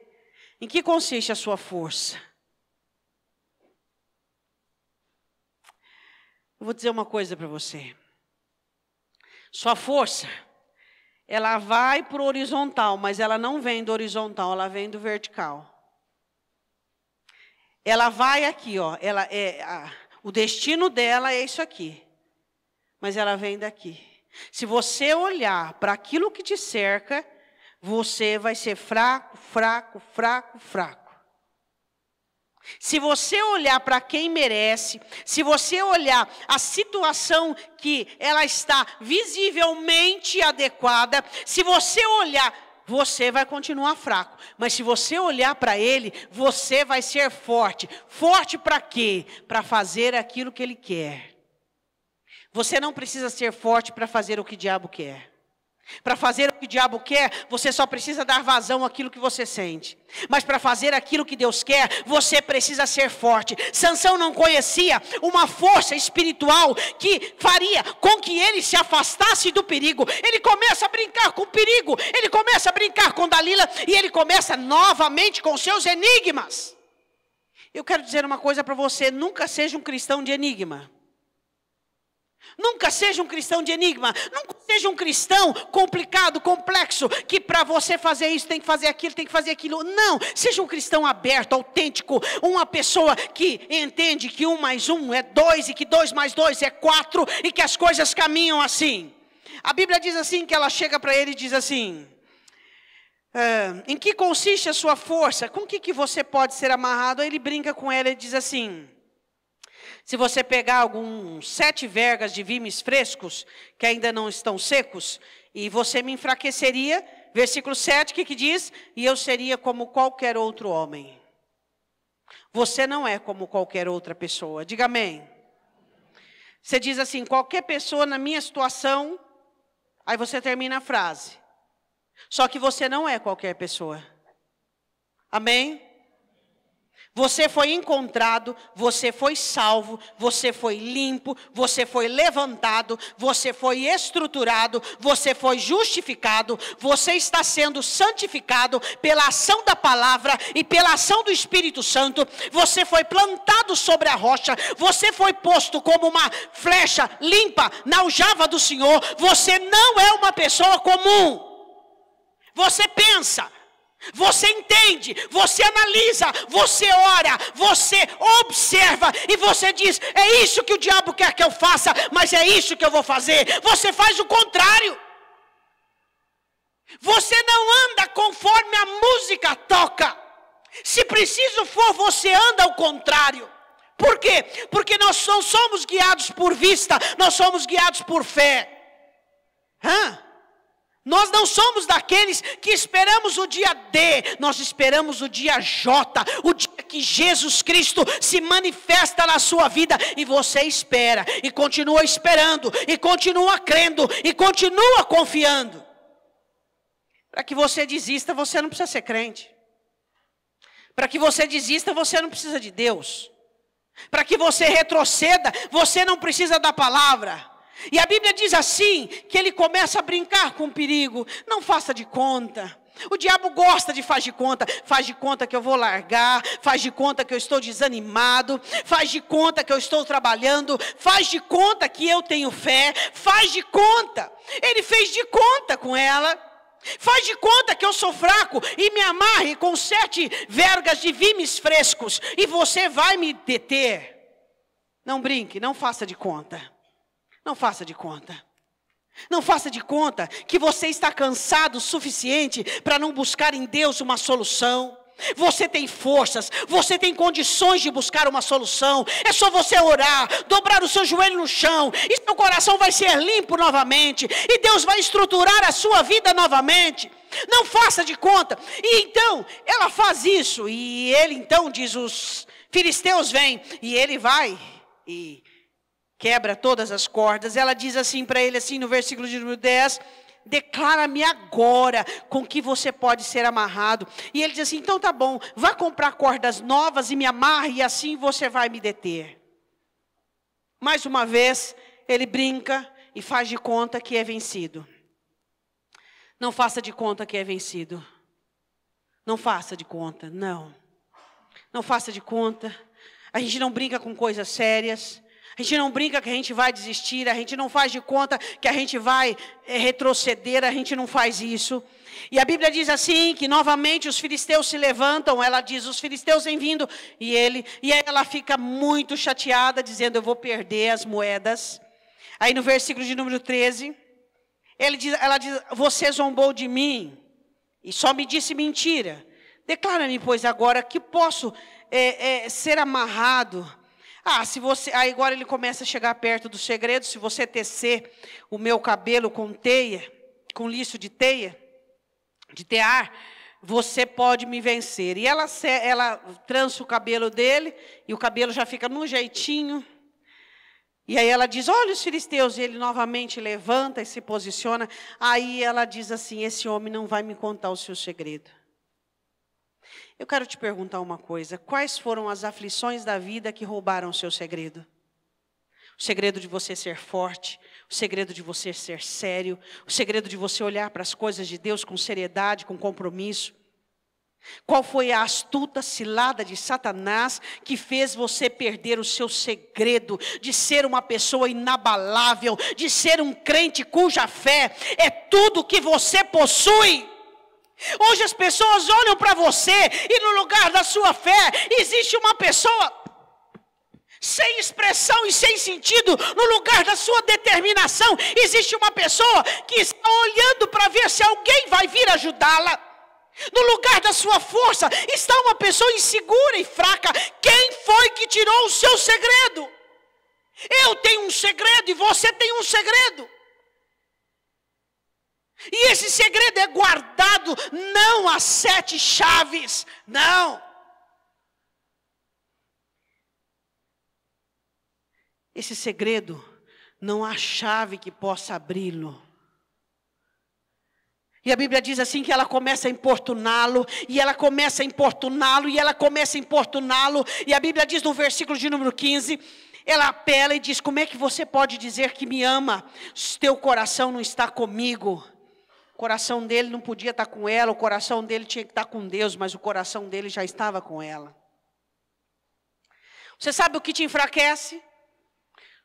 S1: Em que consiste a sua força? Eu vou dizer uma coisa para você. Sua força, ela vai para o horizontal, mas ela não vem do horizontal, ela vem do vertical. Ela vai aqui, ó. O destino dela é isso aqui, mas ela vem daqui. Se você olhar para aquilo que te cerca, você vai ser fraco, fraco, fraco, fraco. Se você olhar para quem merece, se você olhar a situação que ela está visivelmente adequada, se você olhar, você vai continuar fraco. Mas se você olhar para ele, você vai ser forte. Forte para quê? Para fazer aquilo que ele quer. Você não precisa ser forte para fazer o que o diabo quer. Para fazer o que o diabo quer, você só precisa dar vazão àquilo que você sente. Mas para fazer aquilo que Deus quer, você precisa ser forte. Sansão não conhecia uma força espiritual que faria com que ele se afastasse do perigo. Ele começa a brincar com o perigo, ele começa a brincar com Dalila, e ele começa novamente com seus enigmas. Eu quero dizer uma coisa para você: nunca seja um cristão de enigma. Nunca seja um cristão de enigma. Nunca seja um cristão complicado, complexo, que para você fazer isso tem que fazer aquilo, tem que fazer aquilo. Não, seja um cristão aberto, autêntico. Uma pessoa que entende que 1 mais 1 é 2 e que 2 mais 2 é 4 e que as coisas caminham assim. A Bíblia diz assim, que ela chega para ele e diz assim: em que consiste a sua força? Com que você pode ser amarrado? Aí ele brinca com ela e diz assim: se você pegar alguns 7 vergas de vimes frescos, que ainda não estão secos, e você me enfraqueceria, versículo 7, o que diz? E eu seria como qualquer outro homem. Você não é como qualquer outra pessoa. Diga amém. Você diz assim: qualquer pessoa na minha situação, aí você termina a frase. Só que você não é qualquer pessoa. Amém? Você foi encontrado, você foi salvo, você foi limpo, você foi levantado, você foi estruturado, você foi justificado, você está sendo santificado pela ação da palavra e pela ação do Espírito Santo. Você foi plantado sobre a rocha, você foi posto como uma flecha limpa na aljava do Senhor. Você não é uma pessoa comum. Você pensa, você entende, você analisa, você ora, você observa e você diz: é isso que o diabo quer que eu faça, mas é isso que eu vou fazer. Você faz o contrário. Você não anda conforme a música toca. Se preciso for, você anda ao contrário. Por quê? Porque nós não somos guiados por vista, nós somos guiados por fé. Nós não somos daqueles que esperamos o dia D, nós esperamos o dia J, o dia que Jesus Cristo se manifesta na sua vida, e você espera, e continua esperando, e continua crendo, e continua confiando. Para que você desista, você não precisa ser crente. Para que você desista, você não precisa de Deus. Para que você retroceda, você não precisa da palavra. E a Bíblia diz assim, que ele começa a brincar com o perigo. Não faça de conta. O diabo gosta de faz de conta que eu vou largar, faz de conta que eu estou desanimado, faz de conta que eu estou trabalhando, faz de conta que eu tenho fé, faz de conta. Ele fez de conta com ela. Faz de conta que eu sou fraco e me amarre com 7 vergas de vimes frescos e você vai me deter. Não brinque, não faça de conta. Não faça de conta. Não faça de conta que você está cansado o suficiente para não buscar em Deus uma solução. Você tem forças, você tem condições de buscar uma solução. É só você orar, dobrar o seu joelho no chão, e seu coração vai ser limpo novamente, e Deus vai estruturar a sua vida novamente. Não faça de conta. E então, ela faz isso, e ele então diz: os filisteus vêm, e ele vai e quebra todas as cordas. Ela diz assim para ele, assim no versículo de número 10, declara-me agora com que você pode ser amarrado. E ele diz assim: então tá bom, vá comprar cordas novas e me amarre, e assim você vai me deter. Mais uma vez, ele brinca e faz de conta que é vencido. Não faça de conta que é vencido. Não faça de conta, não. Não faça de conta. A gente não brinca com coisas sérias. A gente não brinca que a gente vai desistir, a gente não faz de conta que a gente vai retroceder, a gente não faz isso. E a Bíblia diz assim, que novamente os filisteus se levantam, ela diz: os filisteus vêm vindo, e aí ela fica muito chateada, dizendo: eu vou perder as moedas. Aí no versículo de número 13, ela diz: você zombou de mim, e só me disse mentira. Declara-me, pois, agora que posso ser amarrado. Se você, aí agora ele começa a chegar perto do segredo. Se você tecer o meu cabelo com teia, com liço de teia, de tear, você pode me vencer. E ela trança o cabelo dele, e o cabelo já fica num jeitinho. E aí ela diz: olha os filisteus, e ele novamente levanta e se posiciona. Aí ela diz assim: esse homem não vai me contar o seu segredo. Eu quero te perguntar uma coisa: quais foram as aflições da vida que roubaram o seu segredo? O segredo de você ser forte, o segredo de você ser sério, o segredo de você olhar para as coisas de Deus com seriedade, com compromisso. Qual foi a astuta cilada de Satanás que fez você perder o seu segredo de ser uma pessoa inabalável, de ser um crente cuja fé é tudo que você possui? Hoje as pessoas olham para você e no lugar da sua fé existe uma pessoa sem expressão e sem sentido. No lugar da sua determinação existe uma pessoa que está olhando para ver se alguém vai vir ajudá-la. No lugar da sua força está uma pessoa insegura e fraca. Quem foi que tirou o seu segredo? Eu tenho um segredo e você tem um segredo. E esse segredo é guardado não a 7 chaves, não. Esse segredo não há chave que possa abri-lo. E a Bíblia diz assim que ela começa a importuná-lo, e ela começa a importuná-lo, e ela começa a importuná-lo. E a Bíblia diz no versículo de número 15, ela apela e diz: como é que você pode dizer que me ama, se teu coração não está comigo? O coração dele não podia estar com ela, o coração dele tinha que estar com Deus, mas o coração dele já estava com ela. Você sabe o que te enfraquece?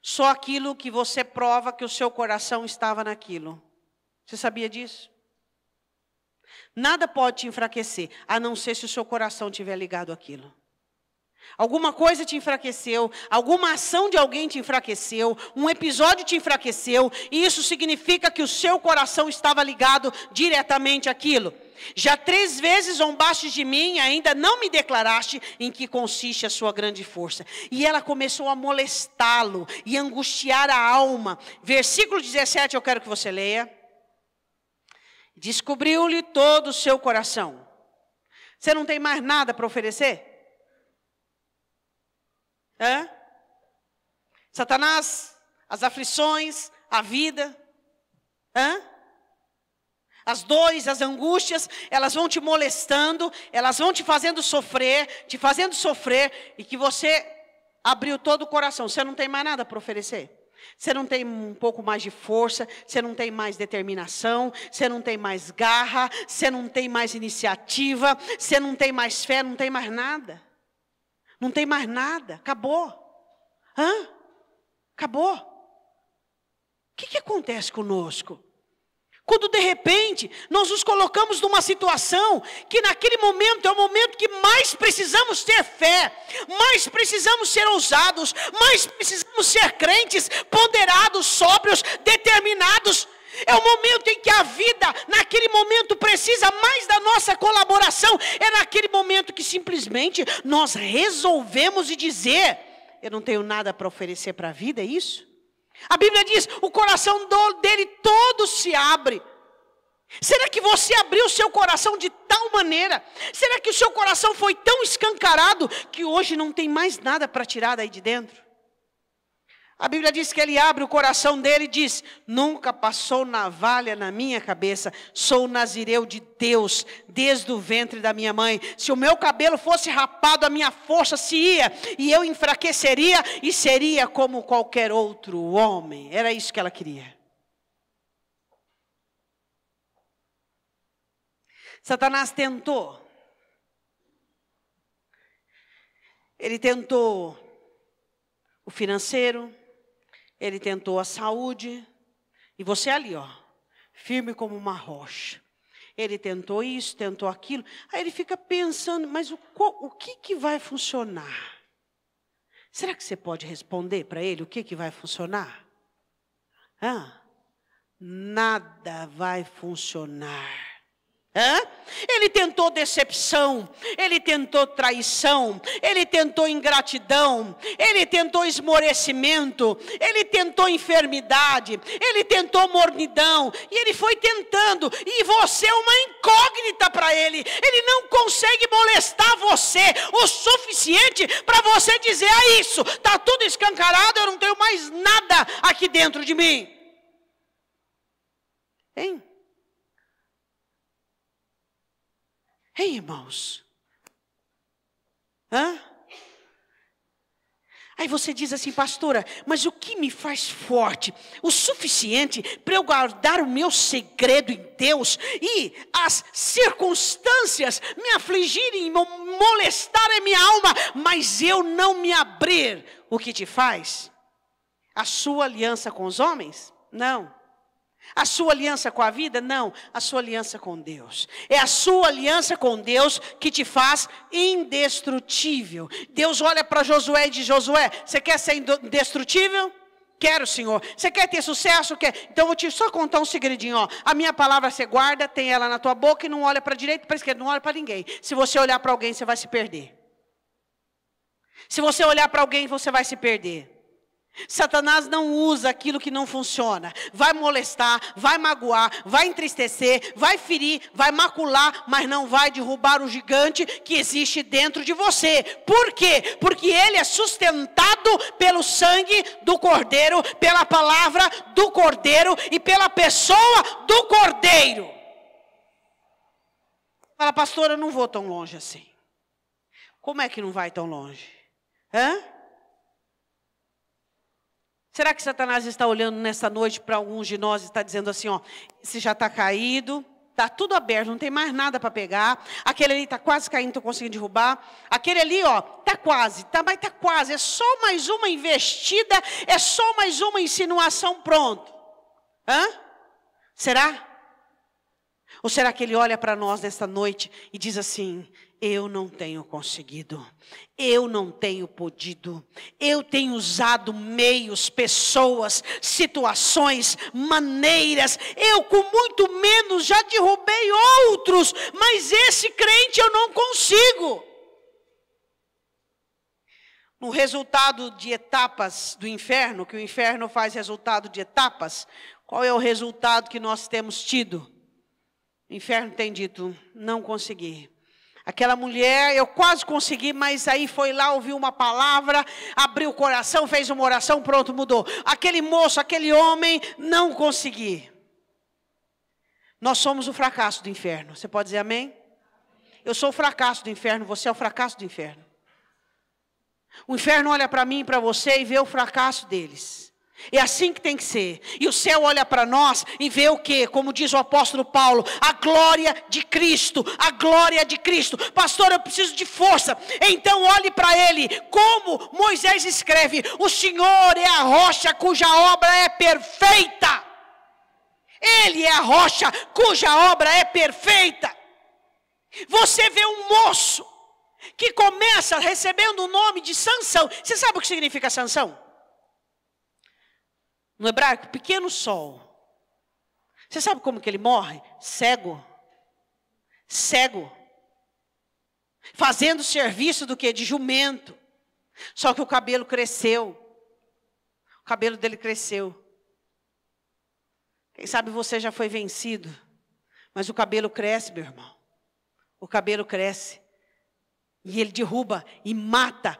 S1: Só aquilo que você prova que o seu coração estava naquilo. Você sabia disso? Nada pode te enfraquecer, a não ser se o seu coração estiver ligado àquilo. Alguma coisa te enfraqueceu, alguma ação de alguém te enfraqueceu, um episódio te enfraqueceu, e isso significa que o seu coração estava ligado diretamente àquilo. Já 3 vezes zombaste de mim, ainda não me declaraste em que consiste a sua grande força. E ela começou a molestá-lo e angustiar a alma. Versículo 17, eu quero que você leia. Descobriu-lhe todo o seu coração. Você não tem mais nada para oferecer? Satanás, as aflições, a vida, as dores, as angústias, elas vão te molestando, elas vão te fazendo sofrer, e que você abriu todo o coração, você não tem mais nada para oferecer. Você não tem um pouco mais de força, você não tem mais determinação, você não tem mais garra, você não tem mais iniciativa, você não tem mais fé, não tem mais nada. Não tem mais nada, acabou. Acabou. O que acontece conosco? Quando de repente nós nos colocamos numa situação que naquele momento é o momento que mais precisamos ter fé, mais precisamos ser ousados, mais precisamos ser crentes, ponderados, sóbrios, determinados. É o momento em que a vida, naquele momento, precisa mais da nossa colaboração. É naquele momento que simplesmente nós resolvemos e dizer: eu não tenho nada para oferecer para a vida, é isso? A Bíblia diz, o coração dele todo se abre. Será que você abriu o seu coração de tal maneira? Será que o seu coração foi tão escancarado que hoje não tem mais nada para tirar daí de dentro? A Bíblia diz que ele abre o coração dele e diz: nunca passou navalha na minha cabeça, sou nazireu de Deus, desde o ventre da minha mãe. Se o meu cabelo fosse rapado, a minha força se ia, e eu enfraqueceria, e seria como qualquer outro homem. Era isso que ela queria. Satanás tentou. Ele tentou o financeiro, ele tentou a saúde, e você ali, firme como uma rocha. Ele tentou isso, tentou aquilo, aí ele fica pensando, mas o que vai funcionar? Será que você pode responder para ele o que vai funcionar? Nada vai funcionar. Ele tentou decepção, ele tentou traição, ele tentou ingratidão, ele tentou esmorecimento, ele tentou enfermidade, ele tentou mornidão, e ele foi tentando, e você é uma incógnita para ele. Ele não consegue molestar você o suficiente para você dizer: isso, está tudo escancarado, eu não tenho mais nada aqui dentro de mim. Hein? Ei, irmãos. Aí você diz assim: pastora, mas o que me faz forte o suficiente para eu guardar o meu segredo em Deus e as circunstâncias me afligirem, molestarem a minha alma, mas eu não me abrir? O que te faz? A sua aliança com os homens? Não. A sua aliança com a vida? Não, a sua aliança com Deus. É a sua aliança com Deus que te faz indestrutível. Deus olha para Josué e diz: Josué, você quer ser indestrutível? Quero, Senhor. Você quer ter sucesso? Quer? Então eu vou só contar um segredinho. A minha palavra você guarda, tem ela na tua boca e não olha para a direita e para a esquerda, não olha para ninguém. Se você olhar para alguém, você vai se perder. Se você olhar para alguém, você vai se perder. Satanás não usa aquilo que não funciona. Vai molestar, vai magoar, vai entristecer, vai ferir, vai macular, mas não vai derrubar o gigante que existe dentro de você. Por quê? Porque ele é sustentado pelo sangue do Cordeiro, pela palavra do Cordeiro e pela pessoa do Cordeiro. Fala, pastora, eu não vou tão longe assim. Como é que não vai tão longe? Será que Satanás está olhando nessa noite para alguns de nós e está dizendo assim, ó, esse já está caído, está tudo aberto, não tem mais nada para pegar. Aquele ali está quase caindo, estou conseguindo derrubar. Aquele ali, ó, está quase, mas está quase. É só mais uma investida, é só mais uma insinuação, pronto. Será? Ou será que ele olha para nós nesta noite e diz assim, eu não tenho conseguido, eu não tenho podido, eu tenho usado meios, pessoas, situações, maneiras, eu com muito menos já derrubei outros, mas esse crente eu não consigo. No resultado de etapas do inferno, que o inferno faz resultado de etapas, qual é o resultado que nós temos tido? O inferno tem dito, não consegui. Aquela mulher, eu quase consegui, mas aí foi lá, ouviu uma palavra, abriu o coração, fez uma oração, pronto, mudou. Aquele moço, aquele homem, não consegui. Nós somos o fracasso do inferno. Você pode dizer amém? Eu sou o fracasso do inferno, você é o fracasso do inferno. O inferno olha para mim e para você e vê o fracasso deles. É assim que tem que ser. E o céu olha para nós e vê o quê? Como diz o apóstolo Paulo, a glória de Cristo, a glória de Cristo. Pastor, eu preciso de força. Então olhe para ele, como Moisés escreve, o Senhor é a rocha cuja obra é perfeita. Ele é a rocha cuja obra é perfeita. Você vê um moço que começa recebendo o nome de Sansão. Você sabe o que significa Sansão? No hebraico, pequeno sol. Você sabe como que ele morre? Cego. Cego. Fazendo serviço do quê? De jumento. Só que o cabelo cresceu. O cabelo dele cresceu. Quem sabe você já foi vencido. Mas o cabelo cresce, meu irmão. O cabelo cresce. E ele derruba e mata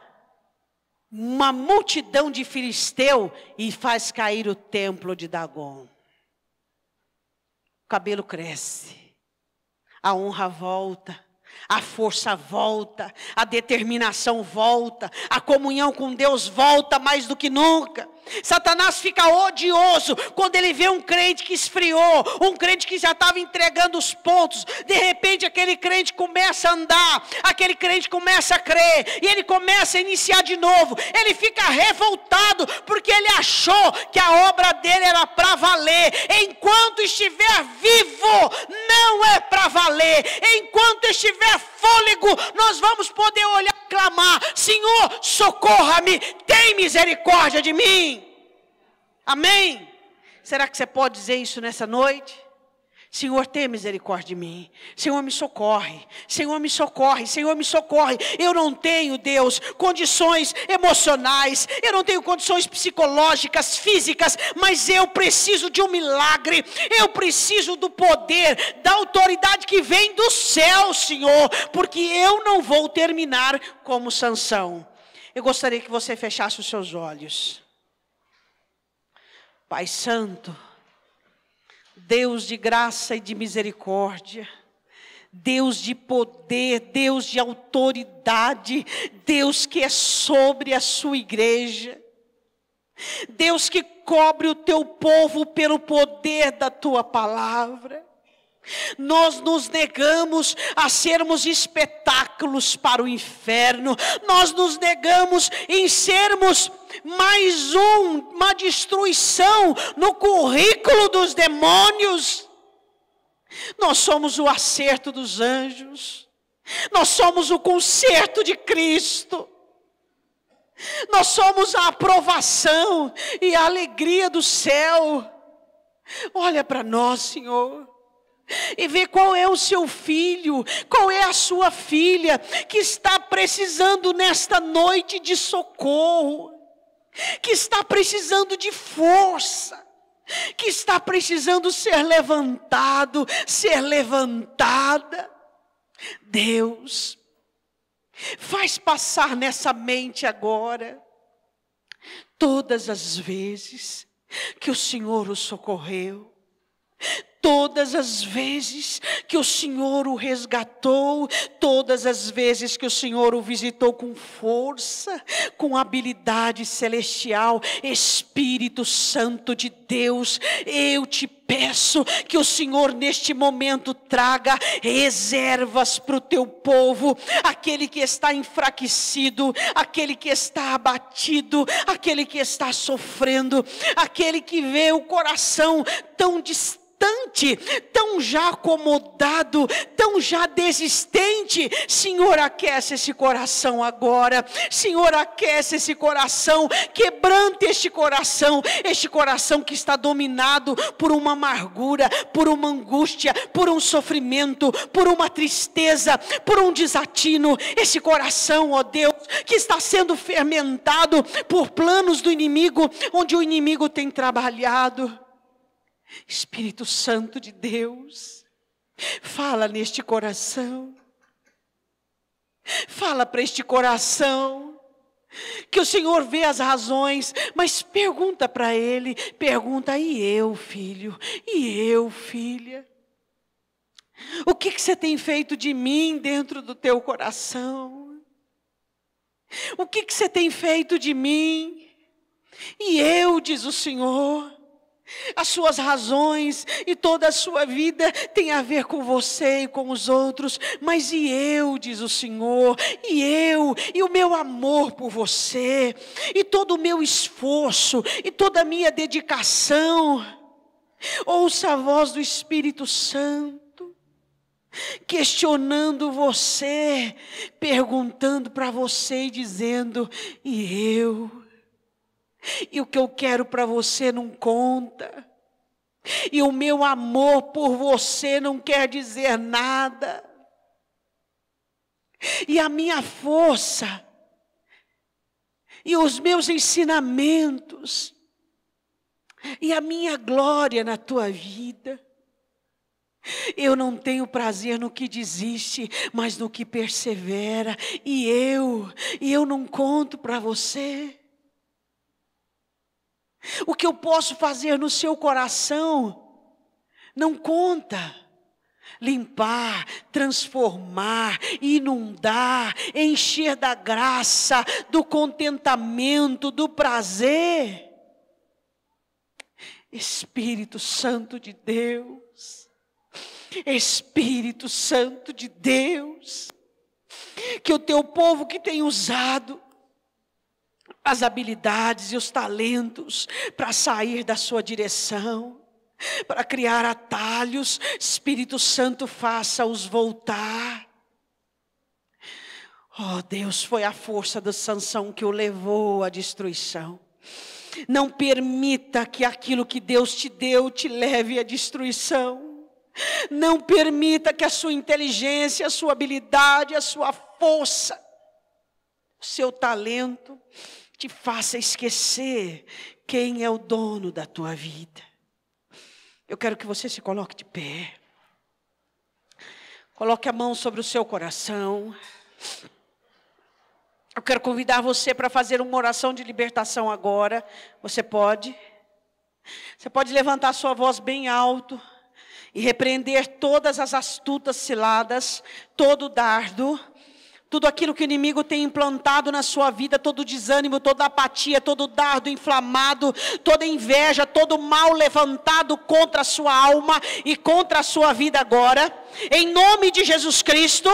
S1: uma multidão de filisteu e faz cair o templo de Dagon. O cabelo cresce, a honra volta, a força volta, a determinação volta, a comunhão com Deus volta mais do que nunca. Satanás fica odioso quando ele vê um crente que esfriou, um crente que já estava entregando os pontos. De repente aquele crente começa a andar, aquele crente começa a crer, e ele começa a iniciar de novo. Ele fica revoltado, porque ele achou que a obra dele era para valer. Enquanto estiver vivo, não é para valer. Enquanto estiver fôlego, nós vamos poder olhar e clamar, Senhor, socorra-me, tem misericórdia de mim. Amém? Será que você pode dizer isso nessa noite? Senhor, tenha misericórdia de mim. Senhor, me socorre. Senhor, me socorre. Senhor, me socorre. Eu não tenho, Deus, condições emocionais. Eu não tenho condições psicológicas, físicas. Mas eu preciso de um milagre. Eu preciso do poder, da autoridade que vem do céu, Senhor. Porque eu não vou terminar como Sansão. Eu gostaria que você fechasse os seus olhos. Pai Santo, Deus de graça e de misericórdia, Deus de poder, Deus de autoridade, Deus que é sobre a sua igreja, Deus que cobre o teu povo pelo poder da tua palavra. Nós nos negamos a sermos espetáculos para o inferno. Nós nos negamos em sermos mais uma destruição no currículo dos demônios. Nós somos o acerto dos anjos. Nós somos o conserto de Cristo. Nós somos a aprovação e a alegria do céu. Olha para nós, Senhor. E vê qual é o seu filho, qual é a sua filha, que está precisando nesta noite de socorro, que está precisando de força, que está precisando ser levantado, ser levantada. Deus, faz passar nessa mente agora, todas as vezes que o Senhor o socorreu, Todas as vezes que o Senhor o resgatou, todas as vezes que o Senhor o visitou com força, com habilidade celestial, Espírito Santo de Deus, eu te peço que o Senhor neste momento traga reservas para o teu povo, aquele que está enfraquecido, aquele que está abatido, aquele que está sofrendo, aquele que vê o coração tão distante, tão já acomodado, tão já desistente. Senhor, aquece esse coração agora. Senhor, aquece esse coração, quebrante este coração que está dominado por uma amargura, por uma angústia, por um sofrimento, por uma tristeza, por um desatino. Esse coração, ó Deus, que está sendo fermentado por planos do inimigo, onde o inimigo tem trabalhado. Espírito Santo de Deus, fala neste coração, fala para este coração, que o Senhor vê as razões, mas pergunta para ele, pergunta: e eu, filho? E eu, filha? O que você tem feito de mim dentro do teu coração? O que você tem feito de mim? E eu, diz o Senhor. As suas razões e toda a sua vida tem a ver com você e com os outros, mas e eu, diz o Senhor, e eu, e o meu amor por você, e todo o meu esforço, e toda a minha dedicação. Ouça a voz do Espírito Santo, questionando você, perguntando para você e dizendo: e eu? E o que eu quero para você não conta. E o meu amor por você não quer dizer nada. E a minha força, e os meus ensinamentos, e a minha glória na tua vida. Eu não tenho prazer no que desiste, mas no que persevera. E eu não conto para você. O que eu posso fazer no seu coração não conta. Limpar, transformar, inundar, encher da graça, do contentamento, do prazer. Espírito Santo de Deus, Espírito Santo de Deus, que o teu povo que tem usado as habilidades e os talentos para sair da sua direção, para criar atalhos, Espírito Santo, faça-os voltar. Oh Deus, foi a força de Sansão que o levou à destruição. Não permita que aquilo que Deus te deu te leve à destruição. Não permita que a sua inteligência, a sua habilidade, a sua força, o seu talento te faça esquecer quem é o dono da tua vida. Eu quero que você se coloque de pé. Coloque a mão sobre o seu coração. Eu quero convidar você para fazer uma oração de libertação agora. Você pode levantar sua voz bem alto e repreender todas as astutas ciladas, todo dardo, tudo aquilo que o inimigo tem implantado na sua vida, todo desânimo, toda apatia, todo dardo inflamado, toda inveja, todo mal levantado contra a sua alma e contra a sua vida agora. Em nome de Jesus Cristo,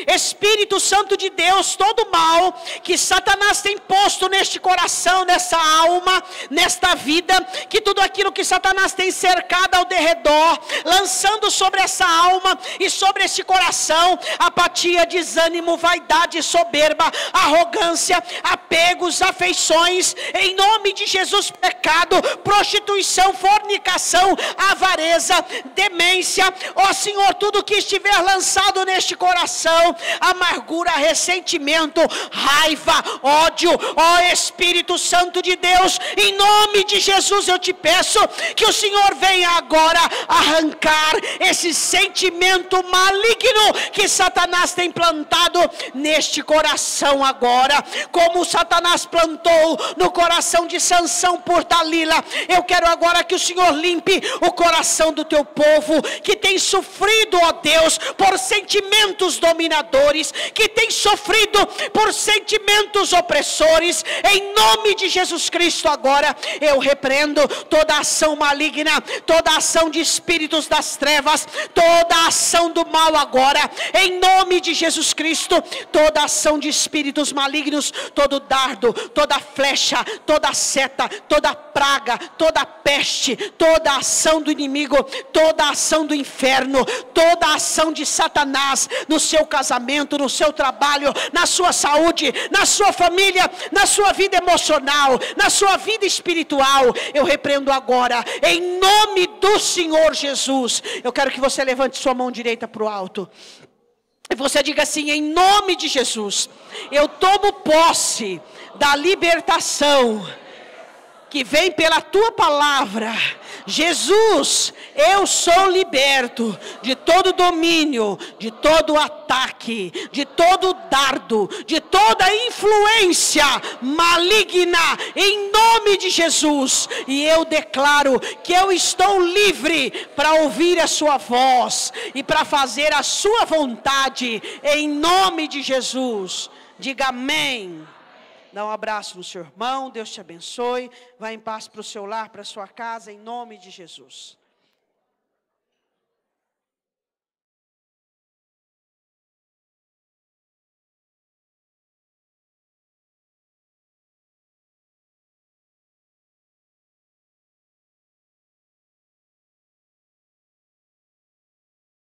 S1: Espírito Santo de Deus, todo mal que Satanás tem posto neste coração, nessa alma, nesta vida, que tudo aquilo que Satanás tem cercado ao derredor, lançando sobre essa alma e sobre esse coração, apatia, desânimo, vaidade, soberba, arrogância, apegos, afeições, em nome de Jesus, pecado, prostituição, fornicação, avareza, demência, ó Senhor, tudo
S2: tudo que estiver lançado neste coração, amargura, ressentimento, raiva, ódio, ó Espírito Santo de Deus, em nome de Jesus eu te peço que o Senhor venha agora arrancar esse sentimento maligno que Satanás tem plantado neste coração agora, como Satanás plantou no coração de Sansão por Dalila. Eu quero agora que o Senhor limpe o coração do teu povo, que tem sofrido, ó Deus, por sentimentos dominadores, que tem sofrido por sentimentos opressores. Em nome de Jesus Cristo agora, eu repreendo toda ação maligna, toda ação de espíritos das trevas, toda ação do mal agora, em nome de Jesus Cristo, toda ação de espíritos malignos, todo dardo, toda flecha, toda seta, toda praga, toda peste, toda ação do inimigo, toda ação do inferno, toda ação de Satanás no seu casamento, no seu trabalho, na sua saúde, na sua família, na sua vida emocional, na sua vida espiritual, eu repreendo agora, em nome do Senhor Jesus. Eu quero que você levante sua mão direita para o alto e você diga assim: em nome de Jesus, eu tomo posse da libertação que vem pela tua palavra. Jesus, eu sou liberto de todo domínio, de todo ataque, de todo dardo, de toda influência maligna, em nome de Jesus. E eu declaro que eu estou livre para ouvir a sua voz e para fazer a sua vontade, em nome de Jesus. Diga amém. Dá um abraço no seu irmão, Deus te abençoe. Vá em paz para o seu lar, para a sua casa, em nome de Jesus.